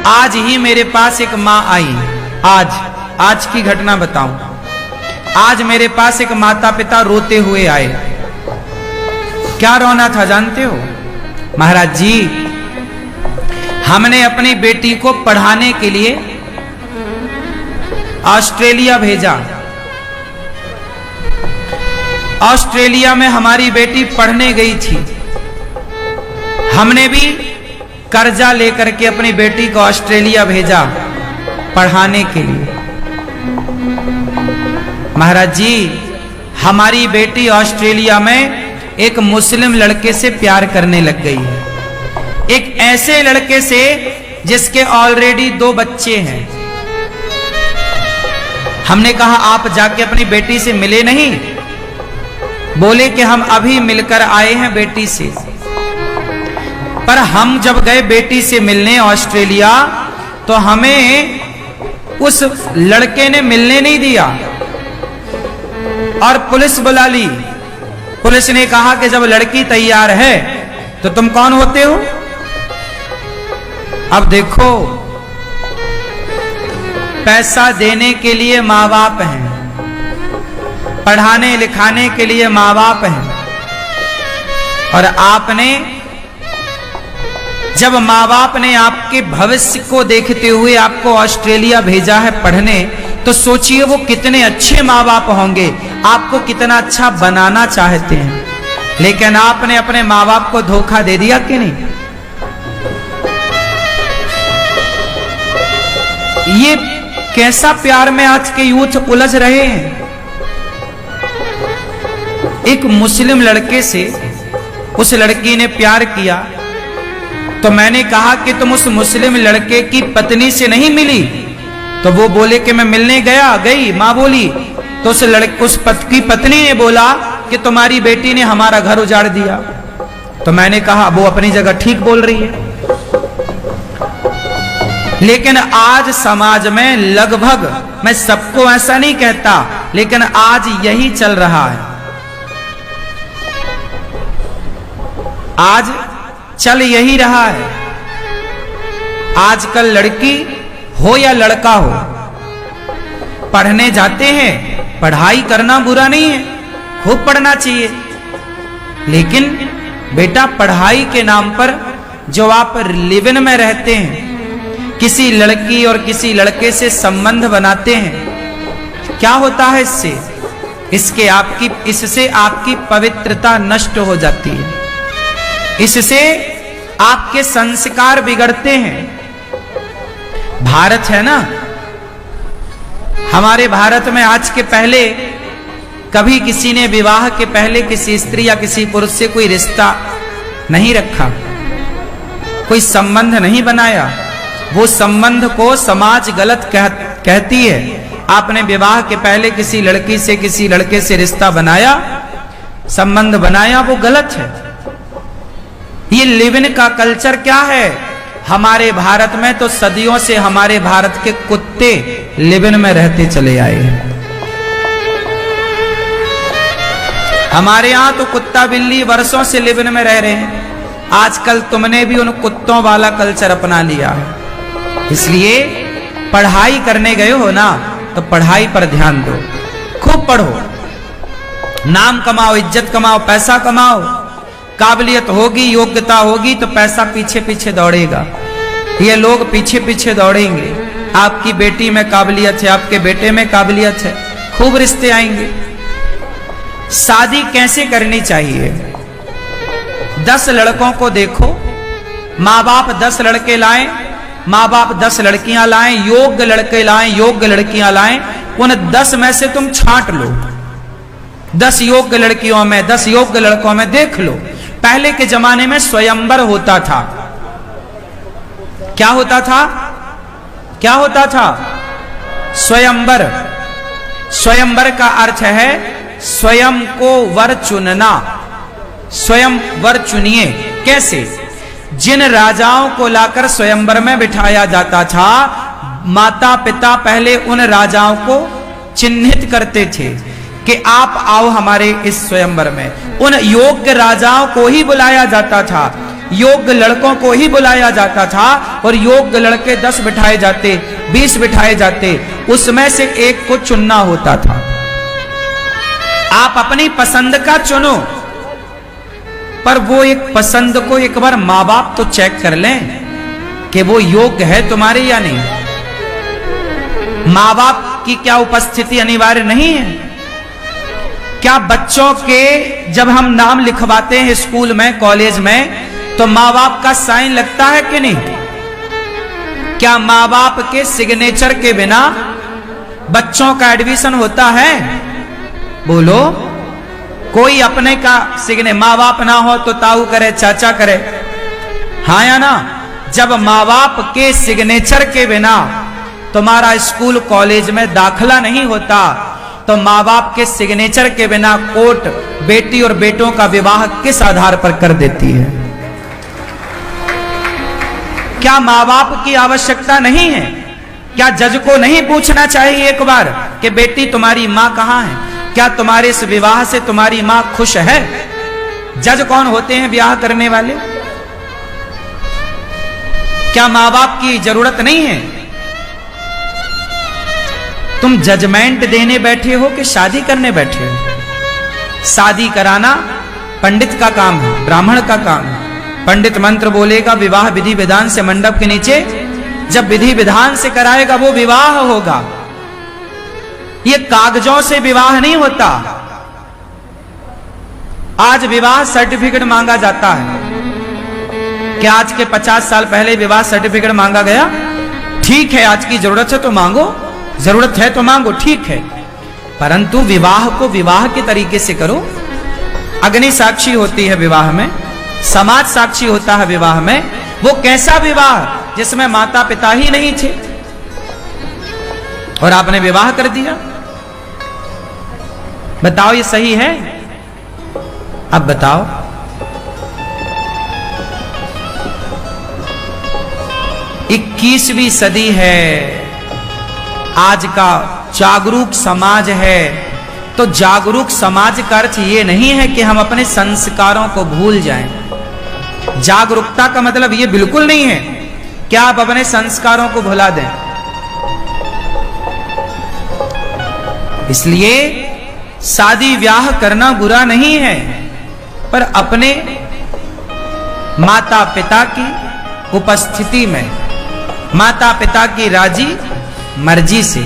आज ही मेरे पास एक माँ आई, आज की घटना बताऊं। आज मेरे पास एक माता पिता रोते हुए आए। क्या रोना था जानते हो? महाराज जी, हमने अपनी बेटी को पढ़ाने के लिए ऑस्ट्रेलिया भेजा। ऑस्ट्रेलिया में हमारी बेटी पढ़ने गई थी। हमने भी कर्जा लेकर के अपनी बेटी को ऑस्ट्रेलिया भेजा पढ़ाने के लिए। महाराज जी, हमारी बेटी ऑस्ट्रेलिया में एक मुस्लिम लड़के से प्यार करने लग गई है। एक ऐसे लड़के से जिसके ऑलरेडी 2 बच्चे हैं। हमने कहा आप जाके अपनी बेटी से मिले नहीं? बोले कि हम अभी मिलकर आए हैं बेटी से। पर हम जब गए बेटी से मिलने ऑस्ट्रेलिया, तो हमें उस लड़के ने मिलने नहीं दिया और पुलिस बुला ली। पुलिस ने कहा कि जब लड़की तैयार है तो तुम कौन होते हो? अब देखो, पैसा देने के लिए माँ बाप हैं, पढ़ाने लिखाने के लिए माँ बाप हैं, और आपने जब माँ बाप ने आपके भविष्य को देखते हुए आपको ऑस्ट्रेलिया भेजा है पढ़ने, तो सोचिए वो कितने अच्छे माँ बाप होंगे, आपको कितना अच्छा बनाना चाहते हैं। लेकिन आपने अपने माँ बाप को धोखा दे दिया कि नहीं? ये कैसा प्यार में आज के यूथ उलझ रहे हैं। एक मुस्लिम लड़के से उस लड़की ने प्यार किया, तो मैंने कहा कि तुम उस मुस्लिम लड़के की पत्नी से नहीं मिली? तो वो बोले कि मैं मिलने गई। माँ बोली तो उस की पत्नी ने बोला कि तुम्हारी बेटी ने हमारा घर उजाड़ दिया। तो मैंने कहा वो अपनी जगह ठीक बोल रही है। लेकिन आज समाज में लगभग, मैं सबको ऐसा नहीं कहता, लेकिन आज यही चल रहा है। आज चल यही रहा है। आजकल लड़की हो या लड़का हो, पढ़ने जाते हैं। पढ़ाई करना बुरा नहीं है, खूब पढ़ना चाहिए, लेकिन बेटा पढ़ाई के नाम पर जो आप लिव इन में रहते हैं, किसी लड़की और किसी लड़के से संबंध बनाते हैं, क्या होता है इससे? इससे आपकी पवित्रता नष्ट हो जाती है। इससे आपके संस्कार बिगड़ते हैं। भारत है ना, हमारे भारत में आज के पहले कभी किसी ने विवाह के पहले किसी स्त्री या किसी पुरुष से कोई रिश्ता नहीं रखा, कोई संबंध नहीं बनाया। वो संबंध को समाज गलत कहती है। आपने विवाह के पहले किसी लड़की से किसी लड़के से रिश्ता बनाया, संबंध बनाया, वो गलत है। ये लिव इन का कल्चर क्या है हमारे भारत में? तो सदियों से हमारे भारत के कुत्ते लिव इन में रहते चले आए हैं। हमारे यहां तो कुत्ता बिल्ली वर्षों से लिव इन में रह रहे हैं। आजकल तुमने भी उन कुत्तों वाला कल्चर अपना लिया है। इसलिए पढ़ाई करने गए हो ना, तो पढ़ाई पर ध्यान दो, खूब पढ़ो, नाम कमाओ, इज्जत कमाओ, पैसा कमाओ। काबिलियत होगी, योग्यता होगी तो पैसा पीछे पीछे दौड़ेगा। ये लोग पीछे पीछे दौड़ेंगे। आपकी बेटी में काबिलियत है, आपके बेटे में काबिलियत है, खूब रिश्ते आएंगे। शादी कैसे करनी चाहिए? 10 लड़कों को देखो, माँ बाप 10 लड़के लाएं, माँ बाप 10 लड़कियां लाएं, योग्य लड़के लाएं, योग्य लड़कियां लाएं। उन 10 में से तुम छांट लो। 10 योग्य लड़कियों में, 10 योग्य लड़कों में देख लो। पहले के जमाने में स्वयंवर होता था। क्या होता था? क्या होता था? स्वयंवर। स्वयंवर का अर्थ है स्वयं को वर चुनना। स्वयं वर चुनिए। कैसे? जिन राजाओं को लाकर स्वयंवर में बिठाया जाता था, माता पिता पहले उन राजाओं को चिन्हित करते थे कि आप आओ हमारे इस स्वयंवर में। उन योग्य राजाओं को ही बुलाया जाता था। योग्य लड़कों को ही बुलाया जाता था और योग्य लड़के 10 बिठाए जाते, 20 बिठाए जाते, उसमें से एक को चुनना होता था। आप अपनी पसंद का चुनो, पर वो एक पसंद को एक बार माँ बाप तो चेक कर लें कि वो योग्य है तुम्हारे या नहीं। माँ बाप की क्या उपस्थिति अनिवार्य नहीं है? क्या बच्चों के जब हम नाम लिखवाते हैं स्कूल में, कॉलेज में, तो माँ बाप का साइन लगता है कि नहीं? क्या माँ बाप के सिग्नेचर के बिना बच्चों का एडमिशन होता है? बोलो। कोई अपने का सिग्ने, माँ बाप ना हो तो ताऊ करे, चाचा करे, हाँ या ना? जब माँ बाप के सिग्नेचर के बिना तुम्हारा स्कूल कॉलेज में दाखला नहीं होता, तो माँ बाप के सिग्नेचर के बिना कोर्ट बेटी और बेटों का विवाह किस आधार पर कर देती है? क्या माँ बाप की आवश्यकता नहीं है? क्या जज को नहीं पूछना चाहिए एक बार कि बेटी तुम्हारी माँ कहाँ है? क्या तुम्हारे इस विवाह से तुम्हारी माँ खुश है? जज कौन होते हैं ब्याह करने वाले? क्या माँ बाप की जरूरत नहीं है? तुम जजमेंट देने बैठे हो कि शादी करने बैठे हो? शादी कराना पंडित का काम है, ब्राह्मण का काम है। पंडित मंत्र बोलेगा, विवाह विधि विधान से मंडप के नीचे, जब विधि विधान से कराएगा वो विवाह होगा। ये कागजों से विवाह नहीं होता। आज विवाह सर्टिफिकेट मांगा जाता है। क्या आज के 50 साल पहले विवाह सर्टिफिकेट मांगा गया? ठीक है, आज की जरूरत है तो मांगो, जरूरत है तो मांगो, ठीक है, परंतु विवाह को विवाह के तरीके से करो। अग्नि साक्षी होती है विवाह में, समाज साक्षी होता है विवाह में। वो कैसा विवाह जिसमें माता पिता ही नहीं थे और आपने विवाह कर दिया? बताओ ये सही है? अब बताओ। इक्कीसवीं सदी है, आज का जागरूक समाज है, तो जागरूक समाज का अर्थ ये नहीं है कि हम अपने संस्कारों को भूल जाएं। जागरूकता का मतलब ये बिल्कुल नहीं है कि आप अपने संस्कारों को भुला दें। इसलिए शादी ब्याह करना बुरा नहीं है, पर अपने माता पिता की उपस्थिति में, माता पिता की राजी मर्जी से